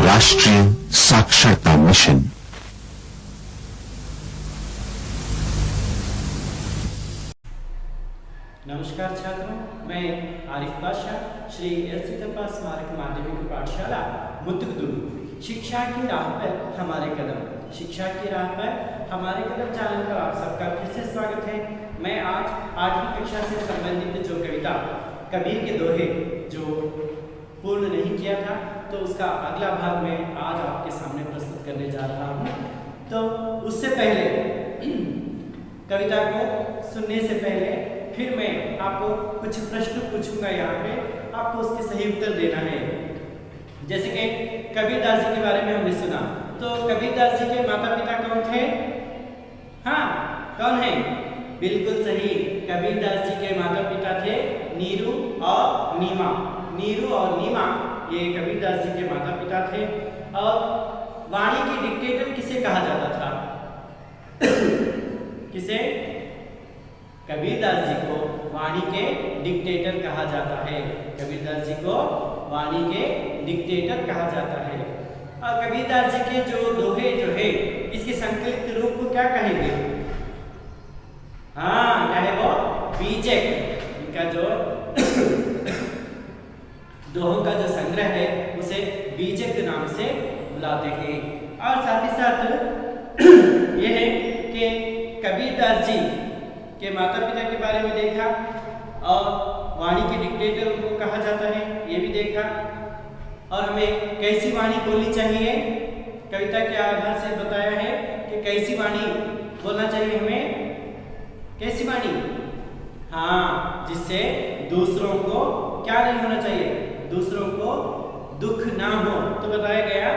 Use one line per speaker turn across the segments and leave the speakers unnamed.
राष्ट्रीय साक्षरता मिशन।
नमस्कार छात्रों, मैं आरिफ पाशा, श्री एल सिद्धप्पा स्मारक माध्यमिक पाठशाला मुतुकदुर्ग। शिक्षा की राह पर हमारे कदम, शिक्षा की राह पर हमारे कदम चैनल पर आप सबका फिर से स्वागत है। मैं आज 8वीं कक्षा से संबंधित जो कविता कबीर के दोहे जो पूर्ण नहीं किया था, तो उसका अगला भाग मैं आज आपके सामने प्रस्तुत करने जा रहा हूँ। तो उससे पहले कविता को सुनने से पहले फिर मैं आपको कुछ प्रश्न पूछूंगा। यहाँ पे आपको उसके सही उत्तर देना है। जैसे कि कबीरदास जी के बारे में हमने सुना, तो कबीरदास जी के माता पिता कौन थे? हाँ, कौन है? बिल्कुल सही, कबीरदास जी के माता पिता थे नीरू और नीमा। नीरू और नीमा ये कबीरदास जी के माता पिता थे। और वाणी के डिक्टेटर किसे कहा जाता था? किसे? कबीरदास जी को वाणी के डिक्टेटर कहा जाता है। कबीरदास जी को वाणी के डिक्टेटर कहा जाता है। और कबीरदास जी के जो दोहे जो है, इसके संकलित रूप को क्या कहेंगे? हाँ, क्या है वो? बीजक। इनका जो दोहों का जो संग्रह है उसे बीजक नाम से बुलाते हैं। और साथ ही साथ यह है कि कबीरदास जी के माता पिता के बारे में देखा और वाणी के डिक्टेटर उनको कहा जाता है, ये भी देखा। और हमें कैसी वाणी बोलनी चाहिए, कविता के आधार से बताया है कि कैसी वाणी बोलना चाहिए हमें। कैसी वाणी? हाँ, जिससे दूसरों को क्या नहीं होना चाहिए, दूसरों को दुख ना हो। तो बताया गया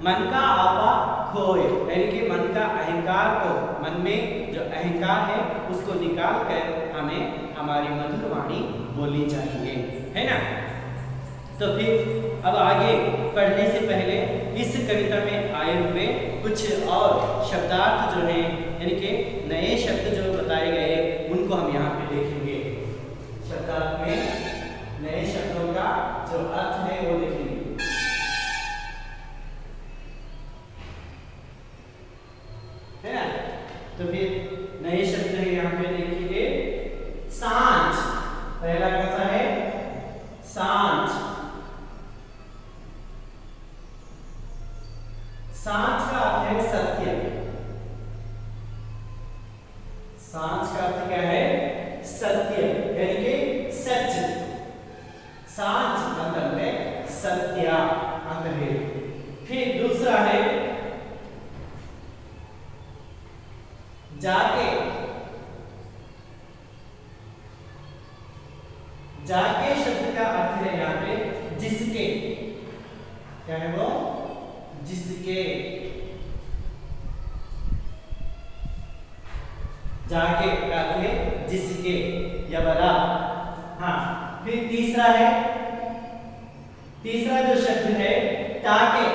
मन का आपा खोए, यानी कि मन का अहंकार को, मन में जो अहंकार है उसको निकाल कर हमें हमारी मधुर वाणी बोलनी चाहिए, है ना। तो फिर अब आगे पढ़ने से पहले इस कविता में आए हुए कुछ और शब्दार्थ जो हैं, यानी कि नए शब्द जो बताए गए, उनको हम यहाँ पे देखेंगे। शब्दार्थ में नए शब्दों का जो अर्थ है वो देखेंगे। है ना। तो फिर नए शब्द है यहाँ पे देखेंगे। सांझ, पहला कौन सा है? सांझ। सांझ का अर्थ है सत्य। सांझ का अर्थ क्या है? सत्य, यानी कि सच। सांझ मतलब है सत्य, अंत है। फिर दूसरा है जाके। जाके शब्द का अर्थ है यहाँ पे जिसके। क्या है वो? जिसके। जाके का अर्थ है जिसके या बरा। हाँ, फिर तीसरा है, तीसरा जो शब्द है ताके।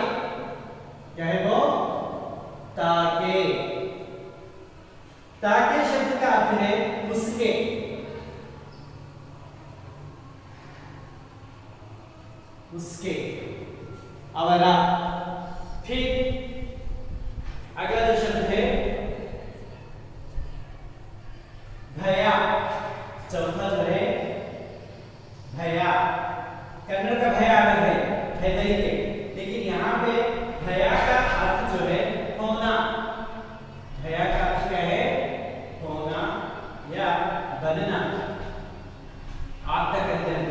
क्या है वो? ताके। ताके शब्द का अर्थ है उसके। उसके, अवरा। फिर अगला जो शब्द है भया। चौथा जो है भया। कन्नड़ का भया अलग है, हेदरिके, लेकिन यहाँ पे भया का अर्थ जो है होना। भया का अर्थ क्या है? होना या बनना। आप तक कहते हैं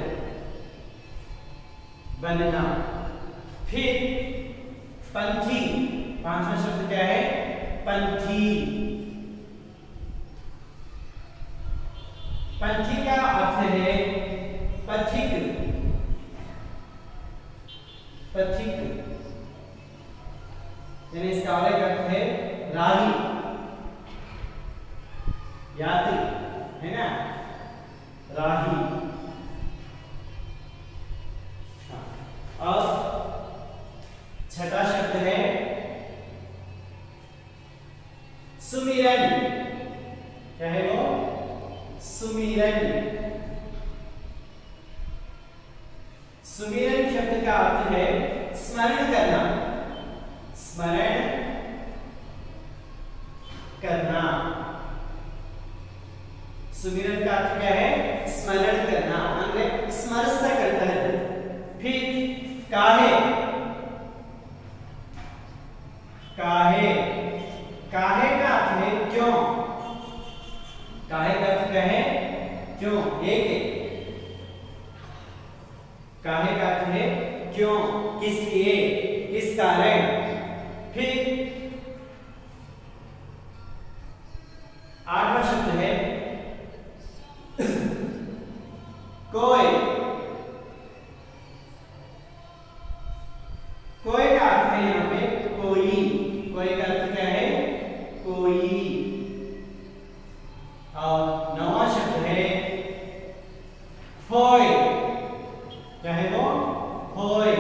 बनना। फिर पंथी, पांचवा शब्द क्या है? पंथी। पंथी का अर्थ है पथिक। पथिक यानी इसका और एक अर्थ है राही, यात्री, है ना, राही। और छठा शब्द है सुमिरन। क्या है वो? सुमिरन। सुमिरन शब्द का अर्थ है स्मरण करना। सुमिरन का अर्थ क्या है? स्मरण करना, ಅಂದ್ರೆ स्मरस्ता करता है। फिर काहे, काहे, काहे का अर्थ है क्यों, काहे का अर्थ क्या है? क्यों, एक काहे का अर्थ है क्यों, किस लिए, किस कारण। फिर 8वां शब्द है कोई, कोई का अर्थ है यहाँ पे कोई, कोई का अर्थ क्या है? कोई। और 9वां शब्द है होय, क्या है वो? होय,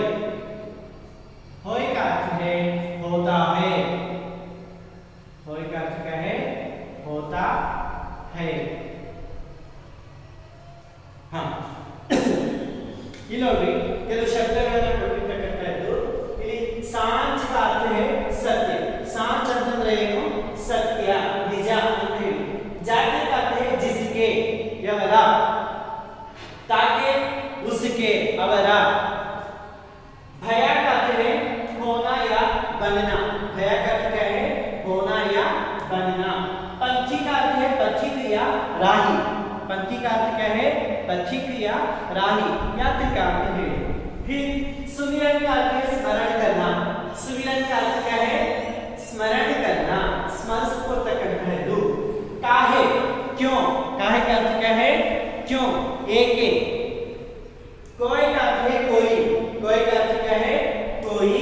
होय का अर्थ है होता है, होय का अर्थ क्या है? होता है। हाँ ಇಲ್ಲಿ ಕೆಲವು ಶಬ್ದಗಳನ್ನು ಕೊಟ್ಟಿರ್ತಕ್ಕಂಥದ್ದು ಇಲ್ಲಿ ಸಾಂಚ್ का अर्थ है सत्य, ಸಾಂಚ್ ಅಂತಂದ್ರೆ ಏನು? ಸತ್ಯ, ನಿಜ ಅಂತ ಹೇಳಿ। ಜಾತಿ का अर्थ है जिसके, ಯವರ, ताके उसके, ಅವರ। भया का अर्थ है होना या बनना, भया का अर्थ क्या है? होना या बनना। पंथी का अर्थ है पथिक या राही, पंथी का अर्थ क्या है? पथिक या राही, यात्री का अर्थ है। फिर सुमिरन का अर्थ है स्मरण करना, सुमिरन का अर्थ क्या है? स्मरण करना, स्मरणपूर्वक। काहे, क्यों, काहे का अर्थ क्या है? क्यों, एक। कोई का अर्थ है कोई, कोई का अर्थ क्या है? कोई।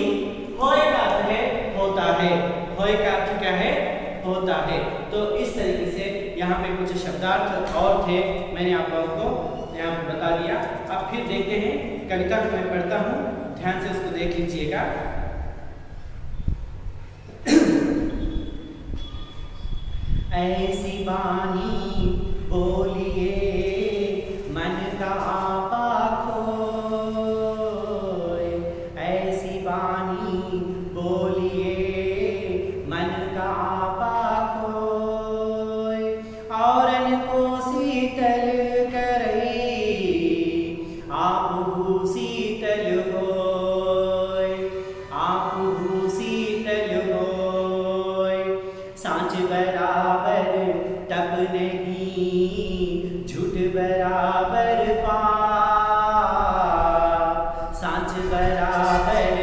होय का अर्थ है होता है, होय का अर्थ क्या है? होता है। तो इस तरीके से यहाँ पे कुछ शब्दार्थ और थे, मैंने आप लोगों को यहाँ पे बता दिया। अब फिर देखते हैं कविता को मैं पढ़ता हूँ, ध्यान से उसको देख लीजिएगा। ऐसी बानी बोलिए मन का आपा खोए, ऐसी बानी बोलिए मन का आपा खोए, औरन को शीतल करई आपहु शीतल होय, आपहु शीतल होय। सांझ बराबर तप नहीं झूठ बराबर पाप, सांझ बराबर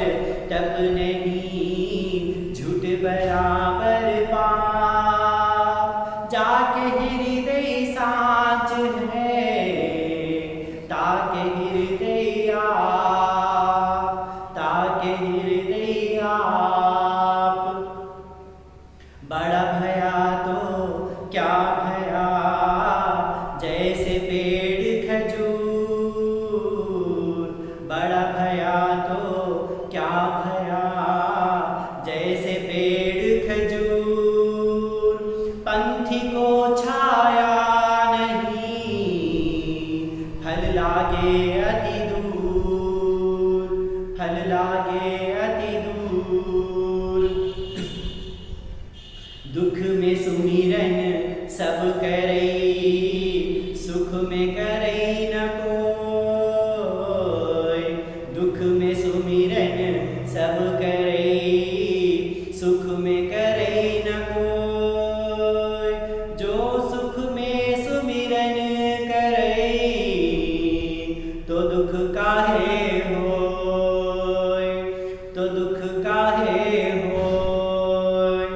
तप नहीं झूठ बराबर पाप। जाके हृदय सांझ है ताके हृदय आप, ताके हृदय आप। बड़ा भया तो क्या भया जैसे पेड़ खजूर, बड़ा भया तो क्या भया जैसे पेड़ खजूर। पंथी को छाया नहीं फल लागे अति दूर, फल लागे अति दूर। दुख में सुमिरन सब करई सुख में करई न कोई, दुख में सुमिरन सब करई सुख में करई न कोई। जो सुख में सुमिरन करई तो दुख काहे होय, तो दुख काहे होय,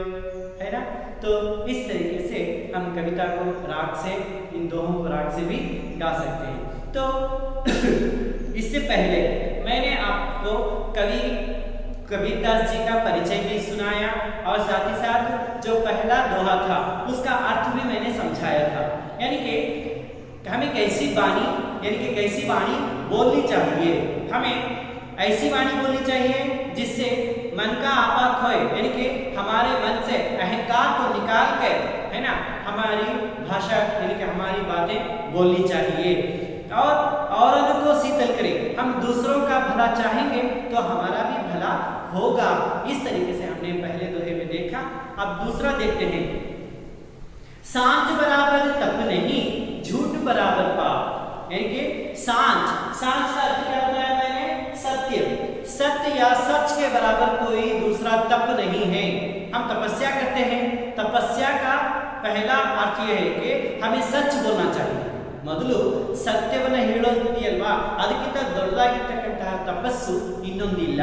है ना। तो इस तरीके से हम कविता को राग से, इन दोनों को राग से भी गा सकते हैं। तो इससे पहले मैंने आपको कवि कबीरदास जी का परिचय भी सुनाया और साथ ही साथ जो पहला दोहा था उसका अर्थ भी मैंने समझाया था। यानी कि हमें कैसी वाणी, यानी कि कैसी वाणी बोलनी चाहिए, हमें ऐसी वाणी बोलनी चाहिए जिससे मन का आपा खोए, यानी कि हमारे मन से अहंकार को निकाल कर, है ना, हमारी भाषा यानी कि हमारी बातें बोलनी चाहिए। और औरों को शीतल करे, हम दूसरों का भला चाहेंगे तो हमारा भी भला होगा। इस तरीके से हमने पहले दोहे में देखा। अब दूसरा देखते हैं। सांझ बराबर तप नहीं बराबर पाप, यानी कि सांझ, सांझ का अर्थ क्या बताया मैंने? सत्य, सत्य या सच के बराबर कोई दूसरा तप नहीं है। हम तपस्या करते हैं, तपस्या का पहला अर्थ यह है कि हमें सच बोलना चाहिए। ಮೊದಲು ಸತ್ಯವನ್ನು ಹೇಳೋದಿದೆಯಲ್ವಾ, ಅದಕ್ಕಿಂತ ದೊಡ್ಡದಾಗಿರ್ತಕ್ಕಂತಹ ತಪಸ್ಸು ಇನ್ನೊಂದಿಲ್ಲ।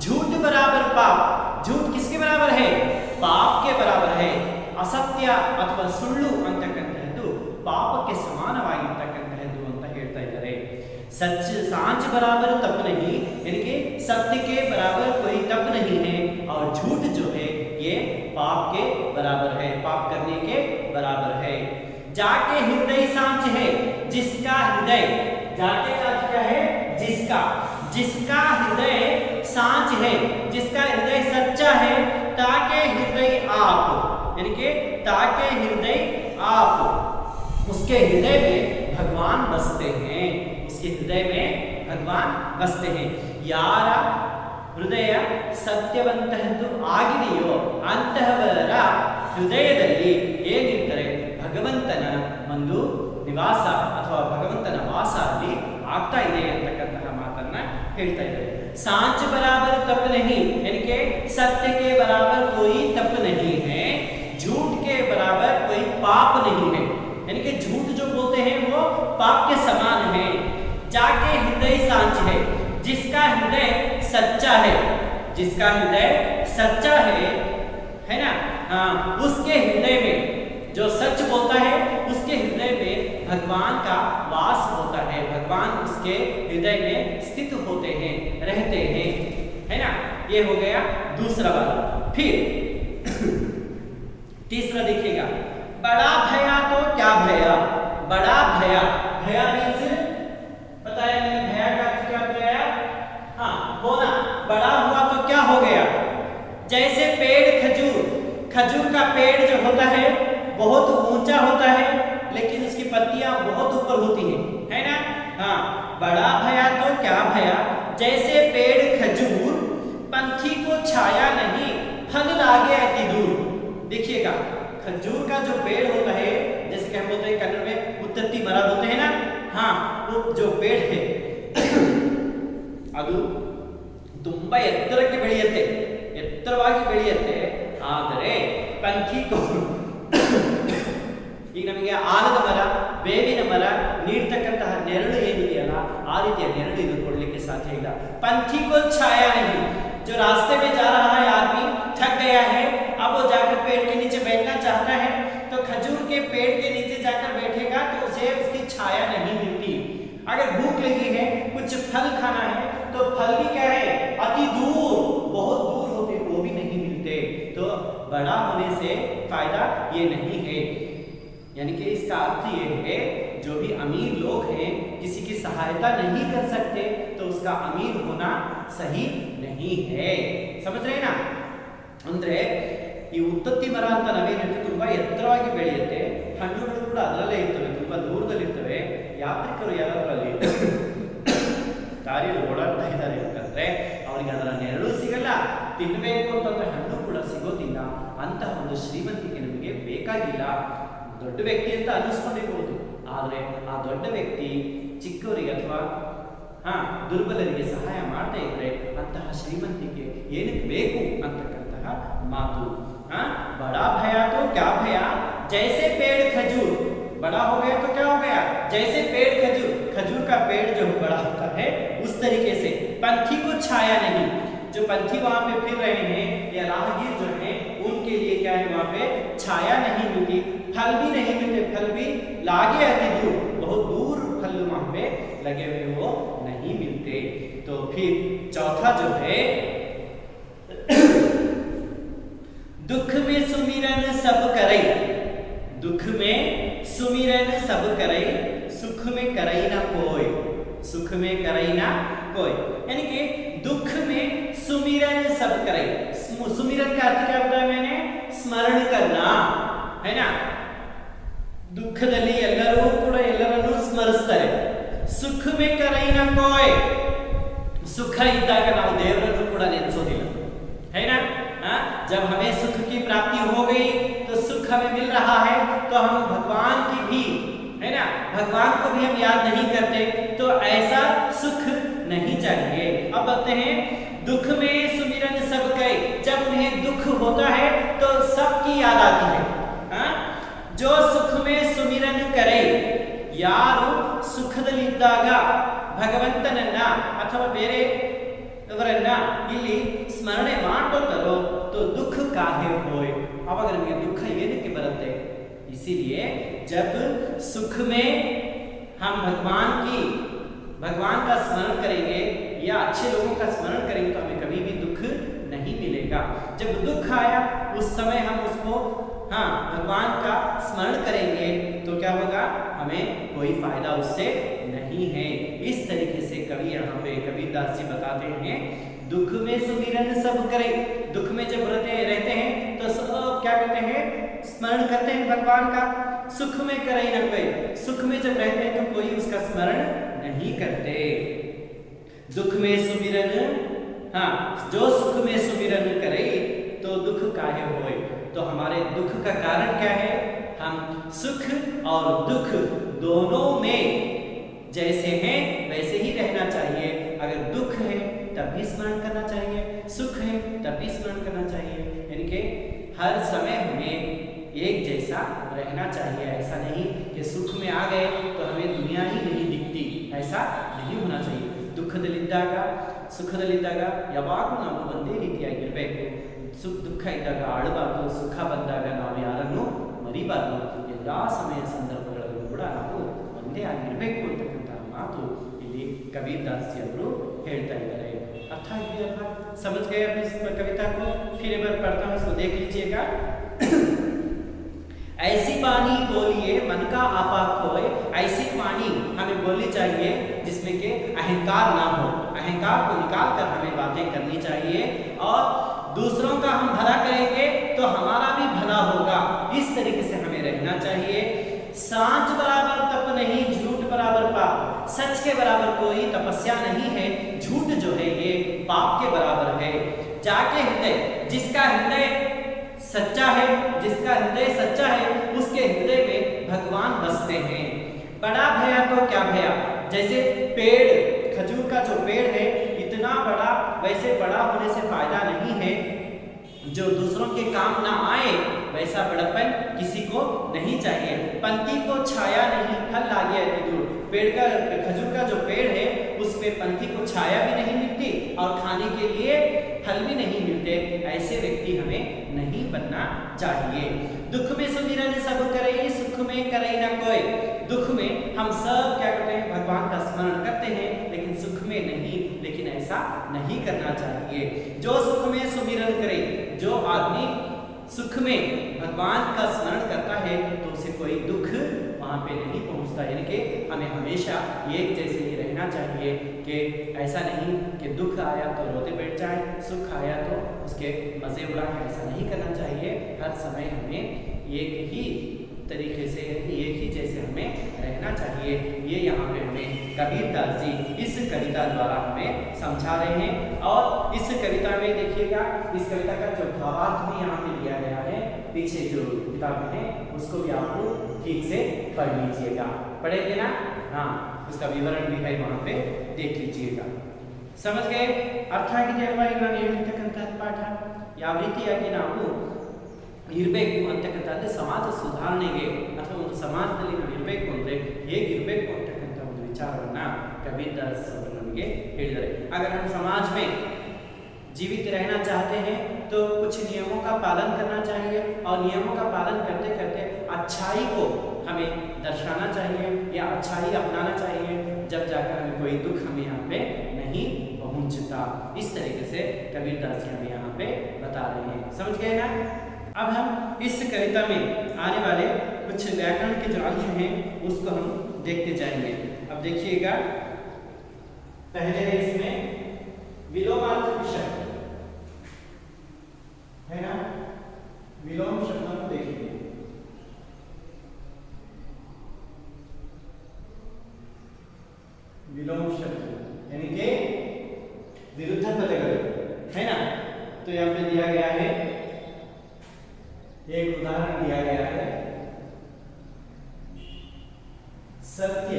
झूठ बराबर पाप, झूठ किसके बराबर है? पाप के बराबर है। असत्य ಅಥವಾ ಸುಳ್ಳು ಅಂತಕ್ಕಂಥದ್ದು ಪಾಪಕ್ಕೆ ಸಮಾನವಾಗಿರ್ತಕ್ಕಂಥದ್ದು ಅಂತ ಹೇಳ್ತಾ ಇದ್ದಾರೆ। सच सांझ बराबर तप नहीं, यानी कि सत्य के बराबर कोई तप नहीं है, और झूठ जो है ये पाप के बराबर है, पाप करने के बराबर है। जाके हृदय सांच है, जिसका हृदय, जाके का अर्थ क्या है? जिसका, जिसका हृदय सांच है, जिसका हृदय सच्चा है, ताके हृदय आप, यानी कि ताके हृदय आप, उसके हृदय में भगवान बसते हैं, उसके हृदय में भगवान बसते हैं। यार ಹೃದಯ ಸತ್ಯವಂತಹದ್ದು ಆಗಿದೆಯೋ ಅಂತಹವರ ಹೃದಯದಲ್ಲಿ ಏನಿರ್ತಾರೆ ಭಗವಂತನ ಒಂದು ನಿವಾಸ ಅಥವಾ ಭಗವಂತನ ವಾಸ ಅಲ್ಲಿ ಆಗ್ತಾ ಇದೆ ಅಂತಕ್ಕಂತಹ ಮಾತನ್ನ ಹೇಳ್ತಾ ಇದ್ದಾರೆ। सांच बराबर तप नहीं, यानी कि सत्य के बराबर कोई तप नहीं है, झूठ के बराबर कोई पाप नहीं है, यानी कि झूठ जो बोलते हैं वो पाप के समान है। जाके हृदय सांच है, जिसका हृदय सच्चा है, जिसका हृदय सच्चा है ना, हाँ, उसके हृदय में जो सच बोलता है उसके हृदय में भगवान का वास होता है, भगवान उसके हृदय में स्थित होते हैं, रहते हैं, है ना। ये हो गया दूसरा वाला। फिर तीसरा देखिएगा, बड़ा भया तो क्या भया? बड़ा भया, भया मीन्स बताया मैंने, भया का अर्थ क्या बताया? हाँ, होना, बड़ा हुआ तो क्या हो गया? जैसे पेड़ खजूर, खजूर का पेड़ जो होता है बहुत ऊंचा होता है, लेकिन उसकी पत्तियां बहुत ऊपर होती हैं, है ना। हाँ, बड़ा भया तो क्या भया? जैसे पेड़ खजूर, पंछी को छाया नहीं, फल लागे अति दूर। देखिएगा, खजूर का जो पेड़ होता है, जैसे कि हम बोलते हैं कन्नड़ में उत्तत्ती मरा बोलते हैं ना, हाँ, वो जो पेड़ है ಅದು ತುಂಬಾ ಎತ್ತರಕ್ಕೆ ಬೆಳೆಯುತ್ತೆ, ಎತ್ತರವಾಗಿ ಬೆಳೆಯುತ್ತೆ, ಆದರೆ ಪಂಥಿಕೋ ಈಗ ನಮಗೆ ಆಲದ ಮರ, ಬೇವಿನ ಮರ ನೀಡ್ತಕ್ಕಂತಹ ನೆರಳು ಏನಿದೆಯಲ್ಲ ಆ ರೀತಿಯ ನೆರಳು ಇದು ಕೊಡಲಿಕ್ಕೆ ಸಾಧ್ಯ ಇಲ್ಲ। पंछी को छाया नहीं, जो रास्ते में जा रहा है आदमी थक गया है, अब वो जाकर पेड़ के नीचे बैठना चाहता है, तो खजूर के पेड़ के नीचे जाकर बैठेगा तो उसे उसकी छाया नहीं मिलती। अगर भूख लगी है, कुछ फल खाना है, तो फल भी क्या है? अति दूर, बहुत दूर होते, वो भी नहीं मिलते। तो बड़ा होने से फायदा ये नहीं है, यानी कि इसका अर्थ ये है जो भी अमीर लोग हैं किसी की सहायता नहीं कर सकते तो उसका अमीर होना सही नहीं है। समझ रहे ना। ಅಂದ್ರೆ ಈ ಉತ್ತತ್ತಿ ಮರ ಅಂತ ನಾವೇನು ಹೇಳ್ತೀವಿ, ತುಂಬಾ ಎತ್ತರವಾಗಿ ಬೆಳೆಯುತ್ತೆ, ಹಣ್ಣುಗಳು ಕೂಡ ಅದರಲ್ಲೇ ಇರ್ತವೆ, ತುಂಬಾ ದೂರದಲ್ಲಿ ಇರ್ತವೆ। ಯಾತ್ರಿಕರು ಯಾರಾದ್ರೂ ಅಲ್ಲಿ ದಾರಿಯಲ್ಲಿ ಓಡಾಡ್ತಾ ಇದ್ದಾರೆ ಅಂತಂದ್ರೆ ಅವರಿಗೆ ಅದರ ನೆರಳು ಸಿಗಲ್ಲ, ತಿನ್ನಬೇಕು ಅಂತಂದ್ರೆ ಹಣ್ಣು ಕೂಡ ಸಿಗೋದಿಲ್ಲ। ಅಂತಹ ಒಂದು ಶ್ರೀಮಂತಿಕೆ ನಮಗೆ ಬೇಕಾಗಿಲ್ಲ। ದೊಡ್ಡ ವ್ಯಕ್ತಿ ಅಂತ ಅನ್ನಿಸ್ಕೊಂಡಿರ್ಬೋದು, ಆದರೆ ಆ ದೊಡ್ಡ ವ್ಯಕ್ತಿ ಚಿಕ್ಕವರಿಗೆ ಅಥವಾ ದುರ್ಬಲರಿಗೆ ಸಹಾಯ ಮಾಡ್ತಾ ಇದ್ರೆ ಅಂತಹ ಶ್ರೀಮಂತಿಕೆ ಏನಕ್ಕೆ ಬೇಕು ಅಂತಕ್ಕಂತಹ ಮಾತು। बड़ा भया तो क्या भया? जैसे पेड़ खजूर, बड़ा हो गया तो क्या हो गया? जैसे पेड़ खजूर, खजूर का पेड़ जो बड़ा होता है उस तरीके से पंछी को छाया नहीं, जो पंछी वहां पे फिर रहे हैं या राहगीर जो हैं उनके लिए क्या है, वहां पे छाया नहीं मिलती, फल भी नहीं मिलते, फल भी लागे अति दूर, बहुत दूर फल वहां पे लगे हुए वो नहीं मिलते। तो फिर चौथा जो है, दुख में सुमिरन सब करई, दुख में सुमिरन सब करई, सुख में करई ना कोई, सुख में करई ना कोई, यानी कि दुख में सुमिरन सब करई। सुमिरन का अर्थ क्या बताया मैंने? स्मरण करना, है ना। ದುಃಖದಲ್ಲಿ ಎಲ್ಲರೂ ಕೂಡ ಎಲ್ಲರನ್ನೂ ಸ್ಮರಿಸ್ತಾರೆ। ಸುಖ ಮೇ ಕರೈ ನ ಕೋಯ್, ಸುಖ ಇದ್ದಾಗ ನಾವು ದೇವರನ್ನು ಕೂಡ ನೆನೆಸೋದಿಲ್ಲ, है ना। जब हमें सुख की प्राप्ति हो गई तो सुख हमें मिल रहा है तो हम भगवान की भी, है ना, भगवान को भी हम याद नहीं करते, तो ऐसा सुख नहीं चाहिए। अब बोलते हैं दुख में सुमिरन सब कहे, जब उन्हें दुख होता है तो सबकी याद आती है। हाँ? जो सुख में सुमिरन करे यारू ಸುಖದಲ್ಲಿದ್ದಾಗ ಭಗವಂತನನ್ನ ಅಥವಾ ಬೇರೆಯವರನ್ನ ಇಲ್ಲಿ ಸ್ಮರಣೆ ಮಾಡ್ಕೊಳ್ತಾರೋ तो दुख काहे होए, ಅವಾಗ ನಮಗೆ ದುಃಖ ಏನಕ್ಕೆ ಬರುತ್ತೆ? इसीलिए जब सुख में हम भगवान का स्मरण करेंगे या अच्छे लोगों का स्मरण करेंगे तो हमें कभी भी दुख नहीं मिलेगा। जब दुख आया उस समय हम उसको भगवान का स्मरण करेंगे तो क्या होगा? हमें कोई फायदा उससे नहीं है। इस तरीके से कवि यहाँ पे कबीरदास जी बताते हैं दुख में सुमिरन सब करे। दुख में जब रहते हैं तो सब क्या करते हैं? स्मरण करते हैं भगवान का। सुख में करे न कोई, सुख में जब रहते हैं तो कोई उसका स्मरण नहीं करते। दुख में सुमिरन, जो सुख में सुमिरन करे तो दुख काहे होए। तो हमारे दुख का कारण क्या है? हम सुख और दुख दोनों में जैसे हैं वैसे ही रहना चाहिए। अगर दुख है तब भी स्मरण करना चाहिए, सुख है तब भी स्मरण करना चाहिए। यानी कि हर समय हमें एक जैसा रहना चाहिए। ऐसा नहीं कि सुख में आ गए तो हमें दुनिया ही नहीं दिखती, ऐसा नहीं होना चाहिए। ದುಃಖದಲ್ಲಿದ್ದಾಗ ಸುಖದಲ್ಲಿದ್ದಾಗ ಯಾವಾಗಲೂ ನಾವು ಒಂದೇ ರೀತಿಯಾಗಿರಬೇಕು। ದುಃಖ ಇದ್ದಾಗ ಅಳಬಾರ್ದು, ಸುಖ ಬಂದಾಗ ನಾವು ಯಾರನ್ನು ಮರಿಬಾರ್ದು। ಎಲ್ಲ ಸಮಯ ಸಂದರ್ಭಗಳಲ್ಲೂ ಕೂಡ ನಾವು ಒಂದೇ ಆಗಿರಬೇಕು ಅಂತಕ್ಕಂತಹ ಮಾತು ಇಲ್ಲಿ कबीरदास जी ಅವರು ಹೇಳ್ತಾ ಇದ್ದಾರೆ। अर्थ आइए अल्लाह समझ गए अपनी इस कविता को? फिर एक बार पढ़ता हूँ, इसको देख लीजिएगा। ऐसी वाणी बोलिए मन का आपा खोए। ऐसी वाणी हमें बोलनी चाहिए जिसमें कि अहंकार ना हो। अहंकार को निकाल कर हमें बातें करनी चाहिए और दूसरों का हम भला करेंगे तो हमारा भी भला होगा। इस तरीके से हमें रहना चाहिए। सांच बराबर तप नहीं, झूठ बराबर पाप। सच के बराबर कोई तपस्या नहीं है, झूठ जो है ये पाप के बराबर है। जाके हृदय, जिसका हृदय सच्चा है, जिसका हृदय सच्चा है उसके हृदय में भगवान बसते हैं। बड़ा भया तो क्या भया? जैसे पेड़, खजूर का जो पेड़ है इतना बड़ा, वैसे बड़ा होने से फायदा नहीं है। जो दूसरों के काम ना आए वैसा बड़प्पन किसी को नहीं चाहिए। पंथी को छाया नहीं, फल लागे अति दूर। पेड़ का, खजूर का जो पेड़ है उस पे पंथी को छाया भी नहीं मिलती और खाने के लिए फल भी नहीं मिलते। ऐसे व्यक्ति हमें नहीं बनना चाहिए। दुख में सुमिरन सब करे, सुख में करे न कोई। दुख में हम सब क्या करते हैं? भगवान का स्मरण करते हैं, लेकिन सुख में नहीं। लेकिन ऐसा नहीं करना चाहिए। जो सुख में सुमिरन करे, जो आदमी सुख में भगवान का स्मरण करता है तो उसे कोई दुख वहाँ पे नहीं पहुँचता। यानी कि हमें हमेशा एक जैसे ही रहना चाहिए कि ऐसा नहीं कि दुख आया तो रोते बैठ जाए, सुख आया तो उसके मज़े उड़ाए। ऐसा नहीं करना चाहिए। हर समय हमें एक ही तरीके से, एक ही जैसे हमें रहना चाहिए। ये यहाँ पे हमें कबीरदास जी इस कविता द्वारा हमें समझा रहे हैं। और इस कविता में देखिएगा, इस कविता का जो भावार्थ भी यहाँ पे दिया गया है, पीछे जो किताब है उसको भी आपको ठीक से पढ़ लीजिएगा। पढ़ेंगे ना? हाँ, उसका विवरण भी है वहाँ पे, देख लीजिएगा। समझ गए? अर्थ ಆಗಿದೆ ಅಲ್ವಾ? ಈಗ ನಾನು ಹೇಳಿರ್ತಕ್ಕಂತಹ ಪಾಠ ಯಾವ ರೀತಿಯಾಗಿ ನಾವು ಇರಬೇಕು ಅಂತಕ್ಕಂಥದ್ದು ಸಮಾಜ ಸುಧಾರಣೆಗೆ ಅಥವಾ ಒಂದು ಸಮಾಜದಲ್ಲಿ ನಾವು ಇರಬೇಕು ಅಂದರೆ ಹೇಗಿರಬೇಕು ಅಂತಕ್ಕಂಥ ಒಂದು ವಿಚಾರವನ್ನು कबीरदास ಅವರು ನಮಗೆ ಹೇಳಿದ್ದಾರೆ। अगर हम समाज में जीवित रहना चाहते हैं तो कुछ नियमों का पालन करना चाहिए और नियमों का पालन करते करते अच्छाई को हमें दर्शाना चाहिए या अच्छाई अपनाना चाहिए। जब जाकर हमें कोई दुख हमें यहाँ पे नहीं पहुँचता। इस तरीके से कबीरदास जी हमें यहाँ पे बता रहे हैं। समझ गए ना? अब हम इस कविता में आने वाले कुछ व्याकरण के जो अंश हैं उसको हम देखते जाएंगे। अब देखिएगा, पहले है इसमें विलोमार्थक शब्द है ना। विलोम शब्दों को देखिए। विलोम शब्द यानी कि विरुद्ध पदगल है ना। तो यहाँ पे दिया गया है, एक उदाहरण दिया गया है, सत्य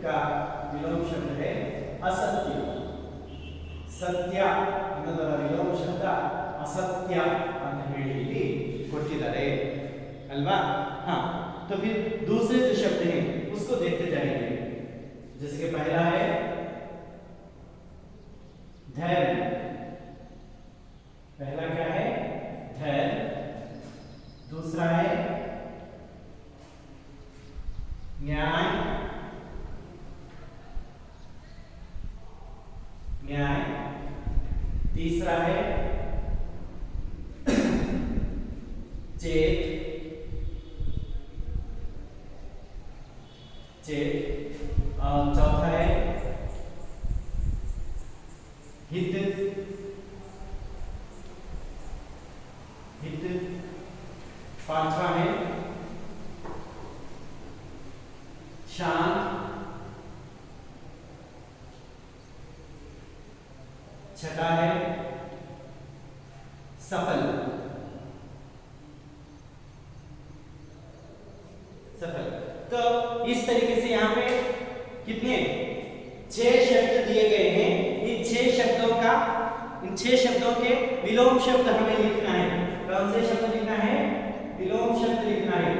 का विलोम शब्द है असत्य. ಸತ್ಯ ಅನ್ನೋದರ ವಿಲೋಮ ಶಬ್ದ असत्य ಅಂತ ಹೇಳಿ ಇಲ್ಲಿ ಕೊಟ್ಟಿದ್ದಾರೆ अल्वा. हाँ, तो फिर दूसरे जो शब्द हैं उसको देखते जाएंगे. जैसे कि पहला है धर्म. पहला क्या है? धर्म. दूसरा है न्याय. न्याय. तीसरा है चेत. चेत. और चौथा है हित. हित. पांचवा है शांत. छठा है सफल. सफल. तो इस तरीके से यहाँ पे कितने 6 शब्द दिए गए हैं. इन 6 शब्दों के विलोम शब्द हमें लिखना है. कौन से शब्द लिखना है? विलोम शब्द लिखना है.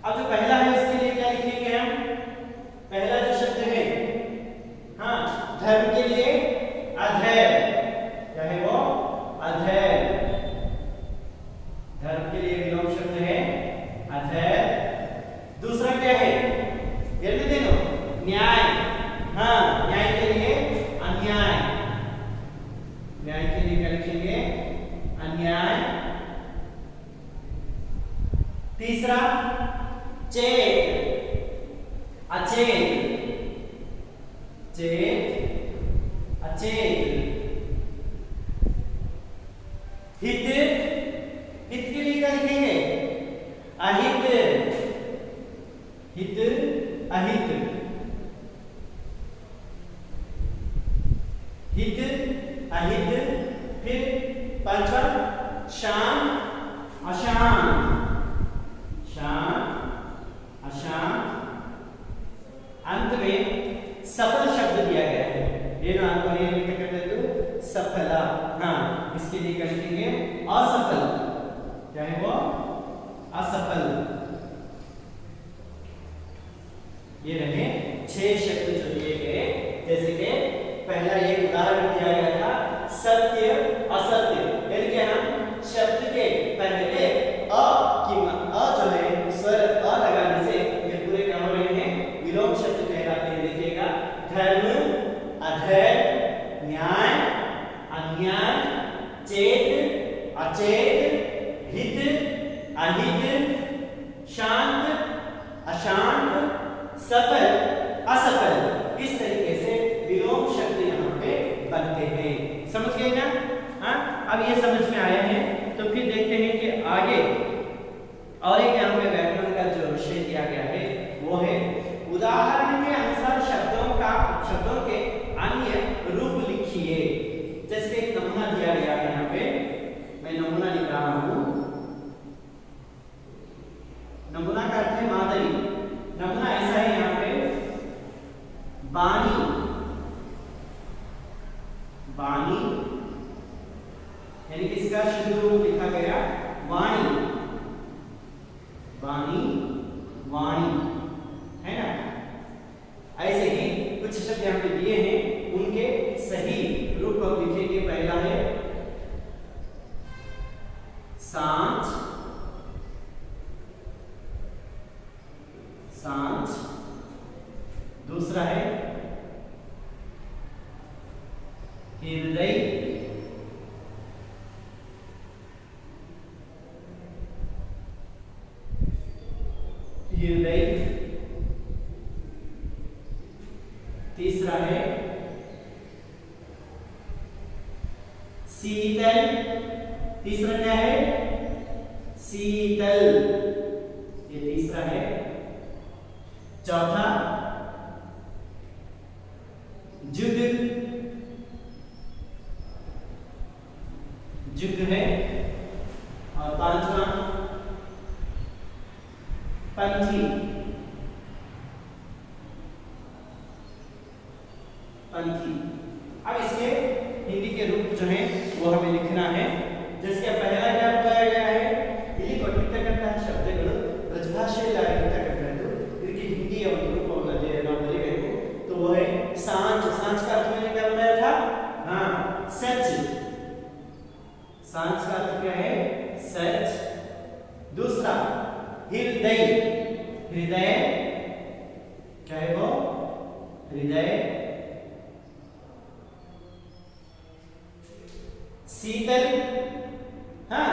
अब जो पहला है उसके लिए क्या लिखेंगे हम? पहला जो शब्द है, हाँ, धर्म के लिए अधैर्य. क्या है वो? अधैर्य. धर्म के लिए विलोम शब्द है अधैर्य. दूसरा क्या है? ये भी देखो, न्याय. हाँ, न्याय के लिए अन्याय. न्याय के लिए क्या लिखेंगे? अन्याय. तीसरा चेत. अचेत. चेत. अचेत. हित. हित के लिए क्या लिखेंगे? अहित. हित. अहित. हित. अहित. फिर पांचवा शांत. अशांत. शांत. अशांत. अंत में सफल शब्द दिया गया है. ये ना आपको ये लिख कर दे दो सफला. हाँ, इसके लिए क्या लिखेंगे? असफल. क्या है वो? असफल. ये रहे 6 शब्द जो दिए गए. जैसे कि पहला एक उदाहरण दिया गया था सत्य असत्य. यानी कि हम शब्द के पहले अ की अ जो है स्वर अ लगाने से ये पूरे क्या हो रहे हैं? विलोम शब्द कहलाते हैं. देखिएगा, धर्म, अधैर्य, न्याय, अन्याय, चेत, अचेत, हित, अहित, शांत, अशांत, सफल, असफल. इस तरीके से विलोम शब्द यहाँ पे बनते हैं. समझ गए ना? हाँ, अब ये समझ में आया है. तो फिर देखते हैं कि आगे और एक यहाँ पे व्याकरण का जो विषय दिया गया है वो है उदाहरण के अनुसार शब्दों के अन्य रूप लिखिए. जैसे एक नमूना दिया गया है. यहाँ पे मैं नमूना लिख रहा हूँ. नमूना का अर्थ है मादरी. नमूना ऐसा है यहाँ पे बानी. बानी यानी कि इसका शुद्ध रूप लिखा गया वाणी. वाणी. वाणी है ना. ऐसे ही कुछ शब्द यहाँ पे दिए हैं, उनके सही रूप हम लिखेंगे. पहला है सांच. सांच. दूसरा है हृदय. हृदय. तीसरा है शीतल. तीसरा क्या है? शीतल. ये तीसरा है. चौथा जुग. जुग जिसके पहला क्या बताया गया है, ಇಲ್ಲಿ ಕೊಟ್ಟಿರ್ತಕ್ಕಂತಹ ಶಬ್ದಗಳು ಬ್ರಜಭಾಷೆಯಲ್ಲಿ ಆಗಿರ್ತಕ್ಕಂಥದ್ದು. ಇದಕ್ಕೆ ಹಿಂದಿಯ ಒಂದು ರೂಪವನ್ನು ನಾವು ಬರೀಬೇಕು. तो वो है सांच. सांच का अर्थ मैंने क्या बताया था? हाँ, सच. सांच का अर्थ क्या है? सच. दूसरा हृदय. हृदय क्या है वो? हृदय. शीतल. हाँ,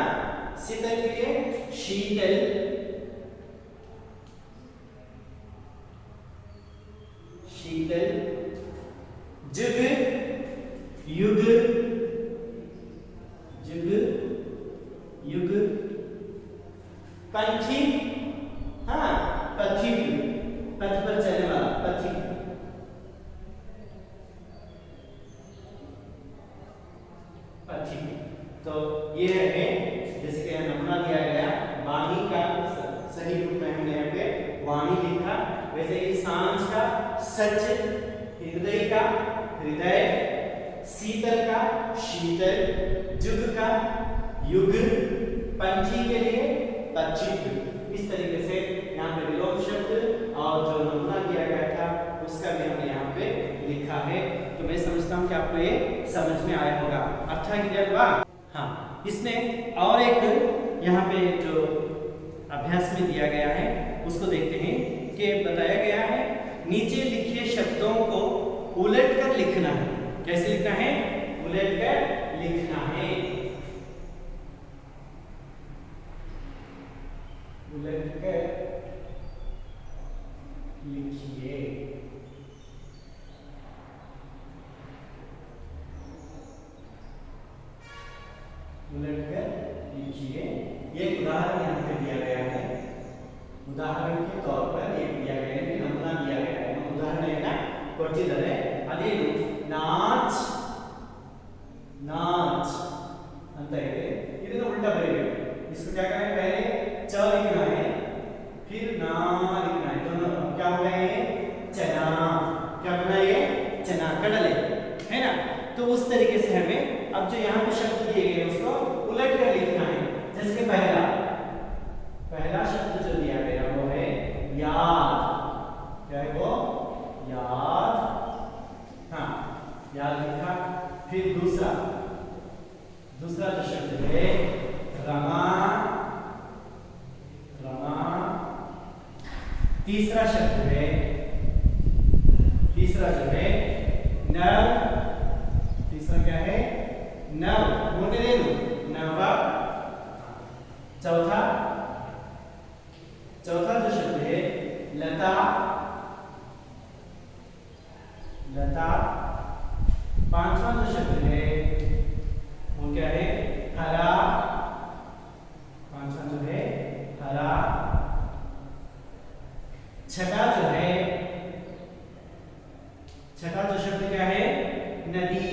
शीतल के लिए शीतल. शीतल. जुग. युग. जुग. युग. पंथी. हाँ, पथिक. पथ पर चलने वाला पथिक. पथिक. तो ये है जैसे कि नमूना दिया गया वाणी का सही रूप में हमने यहाँ पे वाणी लिखा, वैसे ही सांझ का सच, हृदय का हृदय, शीतल का शीतल, जुग का युग, पंछी के लिए पक्षिक. इस तरीके से यहाँ पे विलोम शब्द और जो नमूना दिया गया था उसका भी हमने यहाँ पे लिखा है. तो मैं समझता हूँ कि आपको ये समझ में आया होगा. अच्छा किया. हाँ, इसमें और एक यहाँ पे जो अभ्यास में दिया गया है उसको देखते हैं कि बताया गया है नीचे लिखे शब्दों को उलट कर लिखना है. कैसे लिखना है? उलट कर लिखना है. उलट कर लिखिए. उलट कर लिखिए. ये उदाहरण यहाँ पे दिया गया है. उदाहरण के तौर पर एक दिया गया है, नमूना दिया गया है. उदाहरण है ना ಕೊಟ್ಟಿದ್ದಾರೆ. ಅದೇನು ನಾಚ್ नाच ಅಂತ ಇದೆ. ಇದನ್ನ उल्टा बरेंगे. इसको क्या करना है? पहले च लिखना है, फिर ना लिखना है. दोनों क्या हो गए? चना. क्या बना ये? चना, कडले, है ना. तो उस तरीके से हमें अब जो यहाँ पे शब्द दिए गए उसको उलट कर लिखना है. जिसके पहला शब्द जो दिया गया वो है याद. क्या है वो? याद. हाँ, याद लिखा. फिर दूसरा जो शब्द है रमा. रमा. तीसरा शब्द है जो है नव. तीसरा क्या है? नव. मोटे ले लो. नव. चौथा जो शब्द है लता. लता. पांचवा जो शब्द है वो क्या है? हरा. पांचवा जो है हरा. छठा जो शब्द क्या है? नदी.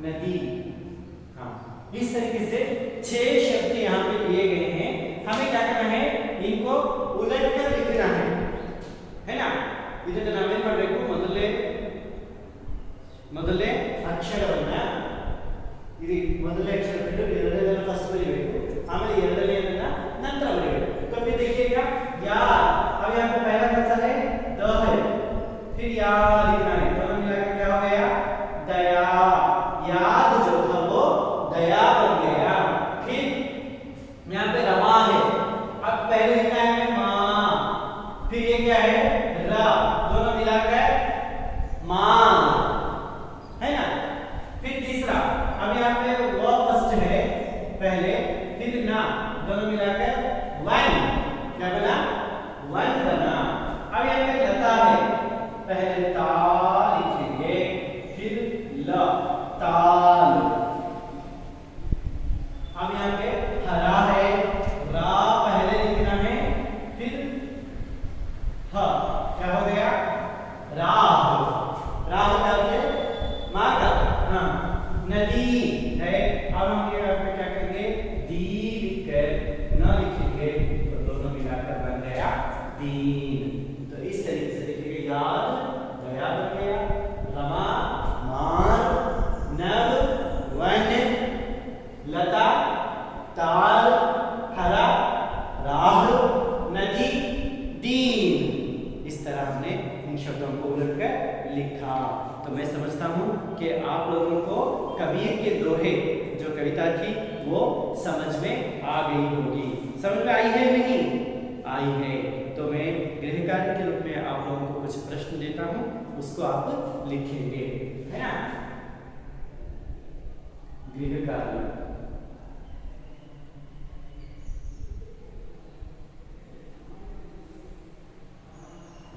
नदी. हाँ, इस तरीके से 6 शब्द यहाँ पे दिए गए हैं. हमें क्या करना है? इनको उलट कर लिखना है ना. ಇದನ್ನ ನಾವೇನ್ ಮಾಡಬೇಕು? ಮೊದಲೇ ಅಕ್ಷರವನ್ನ ಇಲ್ಲಿ ಮೊದಲನೇ ಅಕ್ಷರ ಬಿಟ್ಟು ಎರಡನೇದನ್ನ ಫಸ್ಟ್ ಬರೀಬೇಕು, ಆಮೇಲೆ ಎರಡನೇದನ್ನ ನಂತರ ಬರೀಬೇಕು. तो फिर देखिएगा याद. अब यहाँ पे पहला कौन सा है? द है. फिर या लिखना है. दोनों मिलाकर क्या हो गया? दया. याद जो था वो दया बन गया. फिर यहाँ पे रमा है. अब पहले लिखना है माँ. फिर ये क्या है? रा. दोनों मिलाकर माँ, है ना. फिर तीसरा अब यहाँ पे व फर्स्ट है पहले, फिर ना. दोनों मिलाकर वन. क्या बना? वन बना. अब यहाँ पे लता है. पहले ता लिखेंगे, फिर ल. ताल. अब यहाँ पे हरा है. रा पहले लिखना है, फिर ह. समझता हूँ कि आप लोगों को कबीर के दोहे जो कविता थी वो समझ में आ गई होगी। समझ में आई है नहीं आई है? तो मैं गृह कार्य के रूप में आप लोगों को कुछ प्रश्न देता हूँ, उसको आप लिखेंगे, है ना। गृह कार्य,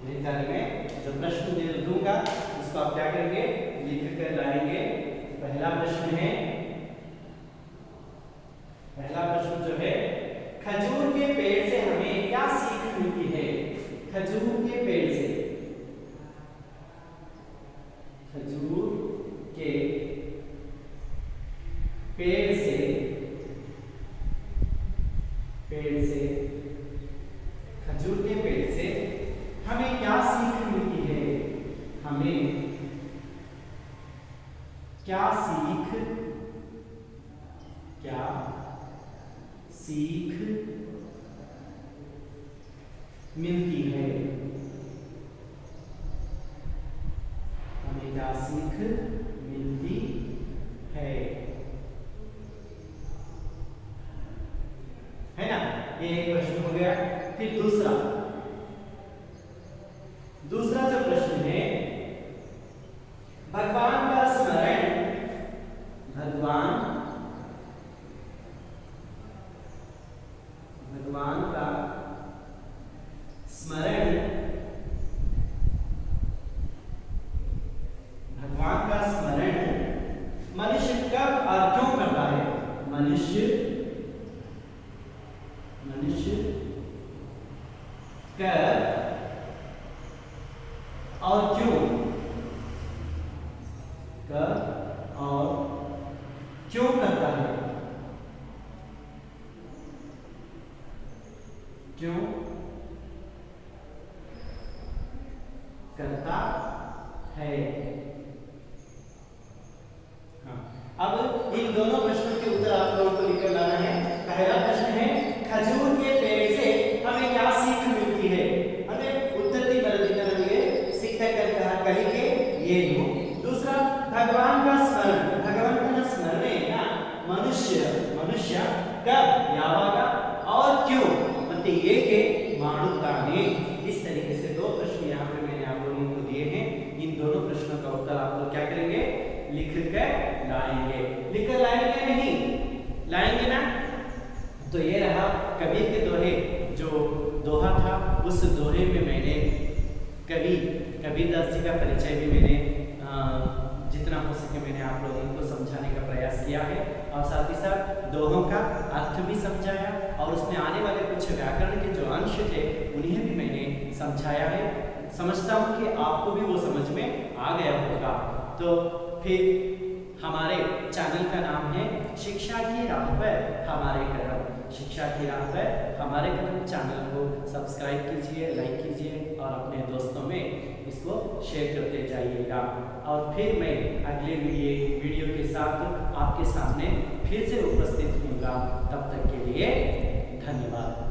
गृह कार्य में जो प्रश्न दे दूंगा उसको आप क्या करेंगे, लिख कर लाएंगे। पहला प्रश्न है, पहला प्रश्न जो है, खजूर के पेड़ से हमें क्या सीख मिलती है? खजूर के पेड़ से, खजूर के पेड़ से, पेड़ से, खजूर के पेड़ से हमें क्या सीख मिलती है? हमें क्या सीख, क्या सीख मिलती है? हमें क्या सीख मिलती है ना? ये एक प्रश्न हो गया। फिर दूसरा, दूसरा जो प्रश्न है, भगवान का स्मरण, भगवान, भगवान का स्मरण, भगवान का स्मरण मनुष्य कब और क्यों करता है? मनुष्य, मनुष्य कब और क्यों, कब और क्यों करता है? क्यों करता है? हाँ। अब इन दोनों प्रश्नों के उत्तर आप लोगों को लिख कर लाना है। पहला प्रश्न है, खजूर के पेड़ से हमें क्या सीख मिलती है? हमें उत्तरती बरदिना लिए सीखता कर कहा कही के ये हो। दूसरा, भगवान का स्मरण, भगवंतನ स्मರಣೆ मनुष्य, मनुष्य कब याವಾಗ और क्यों ಮತ್ತೆ ಏಕೆ ಮಾಡುತ್ತಾನೆ? इस तरीके से दो प्रश्न यहाँ पे मैंने आप लोगों को दिए हैं। इन दोनों प्रश्नों का उत्तर आप लोग क्या करेंगे, लिख कर लाएंगे। लिख कर लाएंगे नहीं लाएंगे ना? तो ये रहा कबीर के दोहे, जो दोहा था उस दोहे में मैंने कबीरदास जी का परिचय भी मैंने जितना हो सके मैंने आप लोगों को समझाने का प्रयास किया है, और साथ ही साथ दोहों का अर्थ भी समझाया, और उसमें आने वाले कुछ व्याकरण के जो अंश थे उन्हें भी मैंने समझाया है। समझता हूँ कि आपको भी वो समझ में आ गया होगा। तो फिर हमारे चैनल का नाम है शिक्षा की राह पर हमारे कदम। शिक्षा की राह पर हमारे कदम चैनल को सब्सक्राइब कीजिए, लाइक कीजिए और अपने दोस्तों में इसको शेयर करते जाइएगा। और फिर मैं अगले वीडियो के साथ आपके सामने फिर से उपस्थित होऊंगा। तब तक के लिए धन्यवाद।